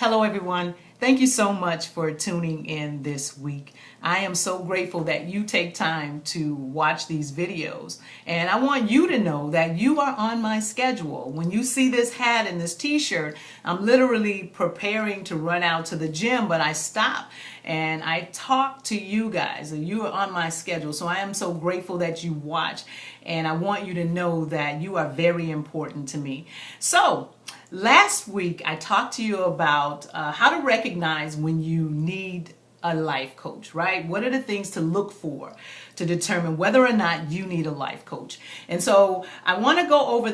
Hello, everyone. Thank you so much for tuning in this week. I am so grateful that you take time to watch these videos. And I want you to know that you are on my schedule. When you see this hat and this t-shirt, I'm literally preparing to run out to the gym, but I stop and I talk to you guys. And you are on my schedule. So I am so grateful that you watch. And I want you to know that you are very important to me. So, last week, I talked to you about how to recognize when you need a life coach, right? What are the things to look for to determine whether or not you need a life coach? And so I want to go over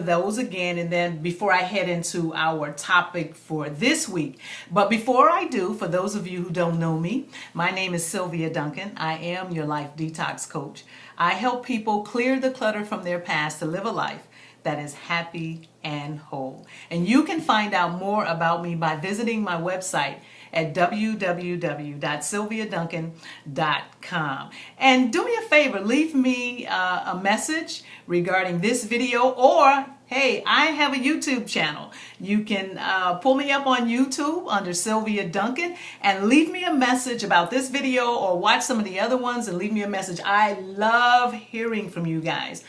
those again, and then before I head into our topic for this week. But before I do, for those of you who don't know me, my name is Sylvia Duncan. I am your life detox coach. I help people clear the clutter from their past to live a life that is happy and whole. And you can find out more about me by visiting my website at www.sylviaduncan.com. And do me a favor, leave me a message regarding this video, or hey, I have a YouTube channel. You can pull me up on YouTube under Sylvia Duncan and leave me a message about this video, or watch some of the other ones and leave me a message. I love hearing from you guys.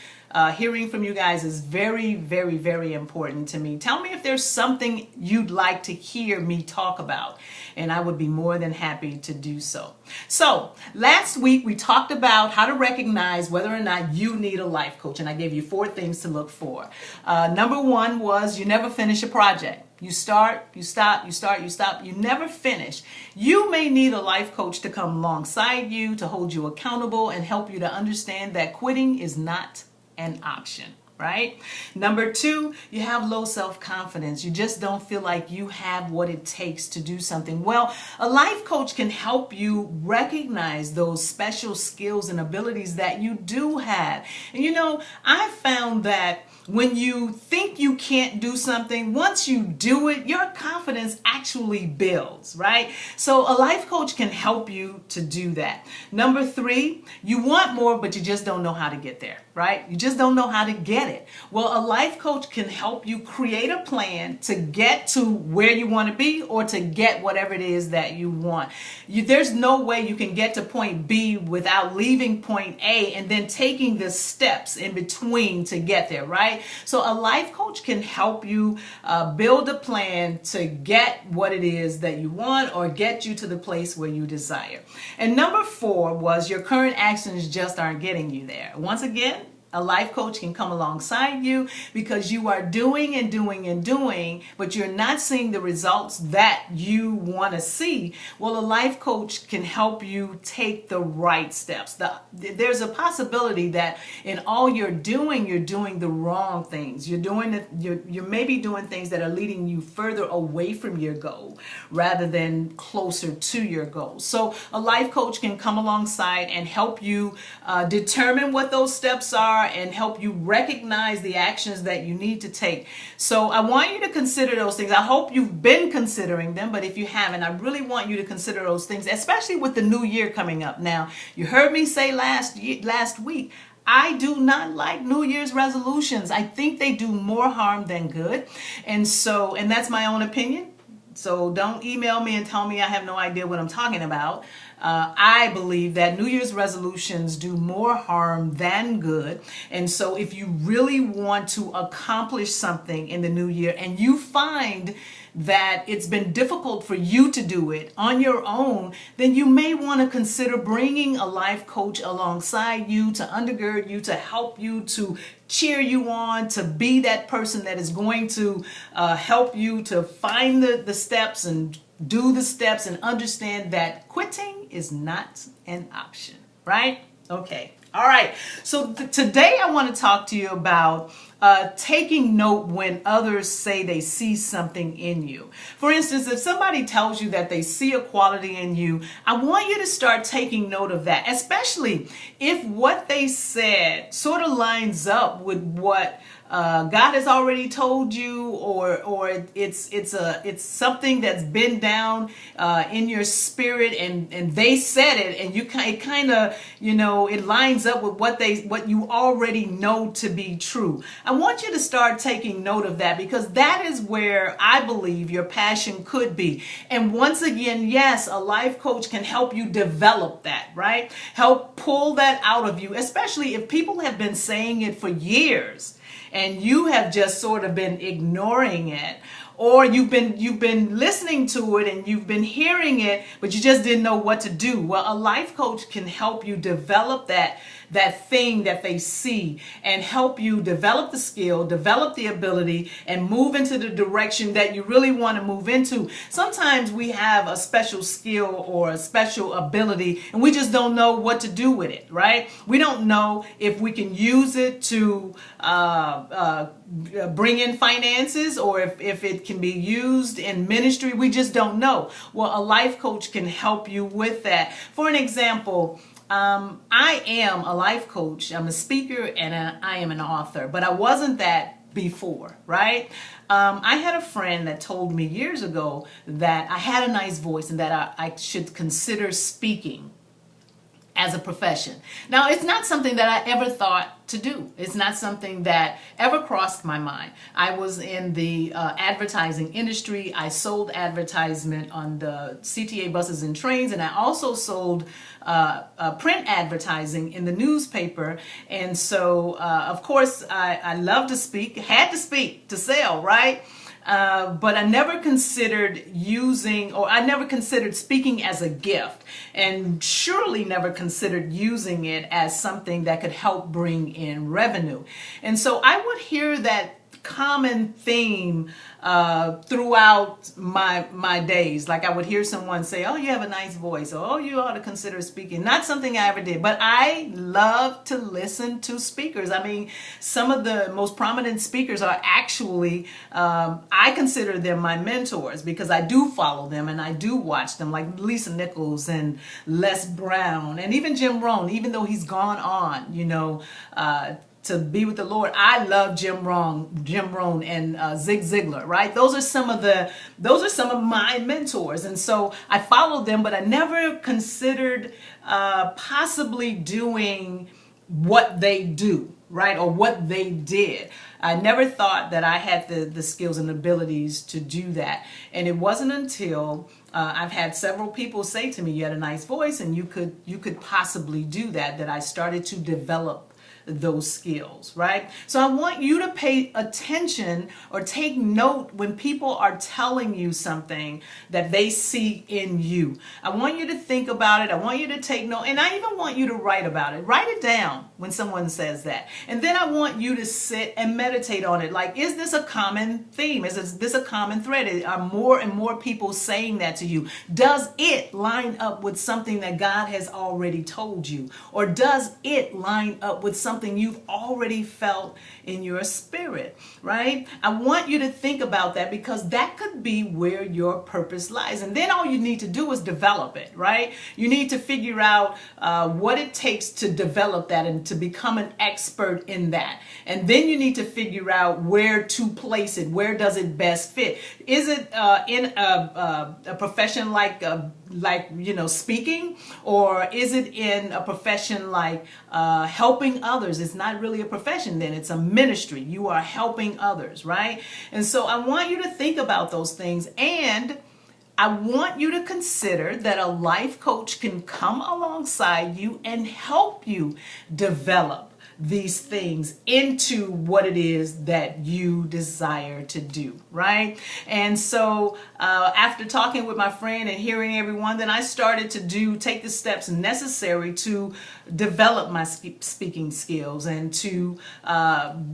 Hearing from you guys is very, very, very important to me. Tell me if there's something you'd like to hear me talk about, and I would be more than happy to do so. So, last week we talked about how to recognize whether or not you need a life coach, and I gave you 4 things to look for. Number 1 was you never finish a project. You start, you stop, you start, you stop, you never finish. You may need a life coach to come alongside you, to hold you accountable, and help you to understand that quitting is not an option, right? Number 2, you have low self-confidence. You just don't feel like you have what it takes to do something. Well, a life coach can help you recognize those special skills and abilities that you do have. And you know, I found that when you think you can't do something, once you do it, your confidence actually builds, right? So a life coach can help you to do that. Number 3, you want more, but you just don't know how to get there, right? You just don't know how to get it. Well, a life coach can help you create a plan to get to where you want to be, or to get whatever it is that you want. There's no way you can get to point B without leaving point A and then taking the steps in between to get there, right? So a life coach can help you build a plan to get what it is that you want, or get you to the place where you desire. And number 4 was your current actions just aren't getting you there. Once again, a life coach can come alongside you because you are doing and doing and doing, but you're not seeing the results that you want to see. Well, a life coach can help you take the right steps. There's a possibility that in all you're doing the wrong things. You're maybe doing things that are leading you further away from your goal rather than closer to your goal. So a life coach can come alongside and help you determine what those steps are, and help you recognize the actions that you need to take. So I want you to consider those things. I hope you've been considering them, but if you haven't, I really want you to consider those things, especially with the new year coming up. Now, you heard me say last week, I do not like New Year's resolutions. I think they do more harm than good. And that's my own opinion. So don't email me and tell me I have no idea what I'm talking about. I believe that New Year's resolutions do more harm than good. And so if you really want to accomplish something in the new year, and you find that it's been difficult for you to do it on your own, then you may want to consider bringing a life coach alongside you to undergird you, to help you, to cheer you on, to be that person that is going to help you to find the steps and do the steps, and understand that quitting is not an option, right? Okay. All right. So today I want to talk to you about taking note when others say they see something in you. For instance, if somebody tells you that they see a quality in you, I want you to start taking note of that, especially if what they said sort of lines up with what God has already told you, or it's something that's been down in your spirit, and they said it, and it kind of, it lines up with what you already know to be true. I want you to start taking note of that, because that is where I believe your passion could be. And once again, yes, a life coach can help you develop that, right? Help pull that out of you, especially if people have been saying it for years and you have just sort of been ignoring it, or you've been listening to it and you've been hearing it, but you just didn't know what to do. Well, a life coach can help you develop that thing that they see, and help you develop the skill, develop the ability, and move into the direction that you really want to move into. Sometimes we have a special skill or a special ability and we just don't know what to do with it, right? We don't know if we can use it to bring in finances, or if it can be used in ministry. We just don't know. Well, a life coach can help you with that. For an example, I am a life coach, I'm a speaker, and I am an author, but I wasn't that before, right? I had a friend that told me years ago that I had a nice voice and that I should consider speaking as a profession. Now, it's not something that I ever thought to do. It's not something that ever crossed my mind. I was in the advertising industry. I sold advertisement on the CTA buses and trains, and I also sold print advertising in the newspaper. And so, of course, I love to speak, had to speak to sell, right? But I never considered I never considered speaking as a gift, and surely never considered using it as something that could help bring in revenue. And so I would hear that common theme throughout my days. Like I would hear someone say, "Oh, you have a nice voice," or "Oh, you ought to consider speaking." Not something I ever did, but I love to listen to speakers. I mean, some of the most prominent speakers are actually, I consider them my mentors, because I do follow them and I do watch them, like Lisa Nichols and Les Brown, and even Jim Rohn, even though he's gone on, to be with the Lord. I love Jim Rohn and Zig Ziglar, right? Those are some of my mentors. And so I followed them, but I never considered possibly doing what they do, right? Or what they did. I never thought that I had the skills and abilities to do that. And it wasn't until I've had several people say to me, "You had a nice voice and you could possibly do that," that I started to develop those skills, right? So I want you to pay attention or take note when people are telling you something that they see in you. I want you to think about it. I want you to take note, and I even want you to write about it. Write it down when someone says that. And then I want you to sit and meditate on it. Like, is this a common theme? Is this a common thread? Are more and more people saying that to you? Does it line up with something that God has already told you? Or does it line up with something you've already felt in your spirit, right? I want you to think about that, because that could be where your purpose lies. And then all you need to do is develop it, right? You need to figure out what it takes to develop that and to become an expert in that. And then you need to figure out where to place it. Where does it best fit? Is it in a profession like speaking, or is it in a profession like helping others? It's not really a profession then, it's a ministry. You are helping others, right? And so I want you to think about those things, and I want you to consider that a life coach can come alongside you and help you develop these things into what it is that you desire to do, right? And so after talking with my friend and hearing everyone, then I started to take the steps necessary to develop my speaking skills and to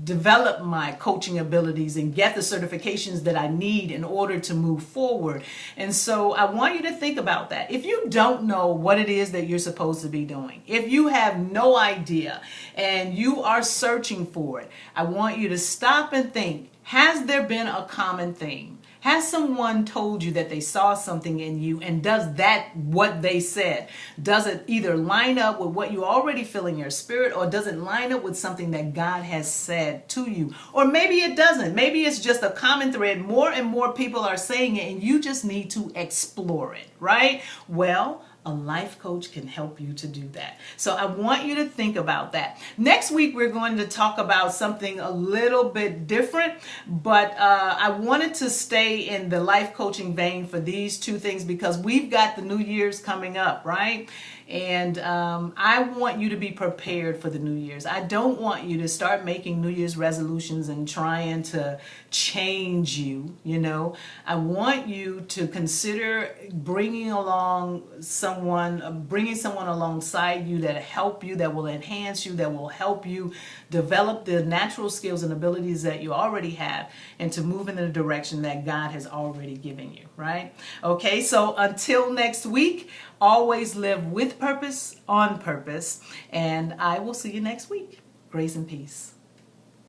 develop my coaching abilities and get the certifications that I need in order to move forward. And so I want you to think about that. If you don't know what it is that you're supposed to be doing, if you have no idea and you are searching for it, I want you to stop and think, has there been a common theme? Has someone told you that they saw something in you, and does that what they said? Does it either line up with what you already feel in your spirit, or does it line up with something that God has said to you? Or maybe it doesn't. Maybe it's just a common thread. More and more people are saying it, and you just need to explore it, right? Well, a life coach can help you to do that. So I want you to think about that. Next week, we're going to talk about something a little bit different, but I wanted to stay in the life coaching vein for these two things because we've got the New Year's coming up, right? And I want you to be prepared for the New Year's. I don't want you to start making New Year's resolutions and trying to change you, you know. I want you to consider bringing someone alongside you that help you, that will enhance you, that will help you develop the natural skills and abilities that you already have, and to move in the direction that God has already given you, right? Okay, so until next week, always live with purpose, on purpose, and I will see you next week. Grace and peace.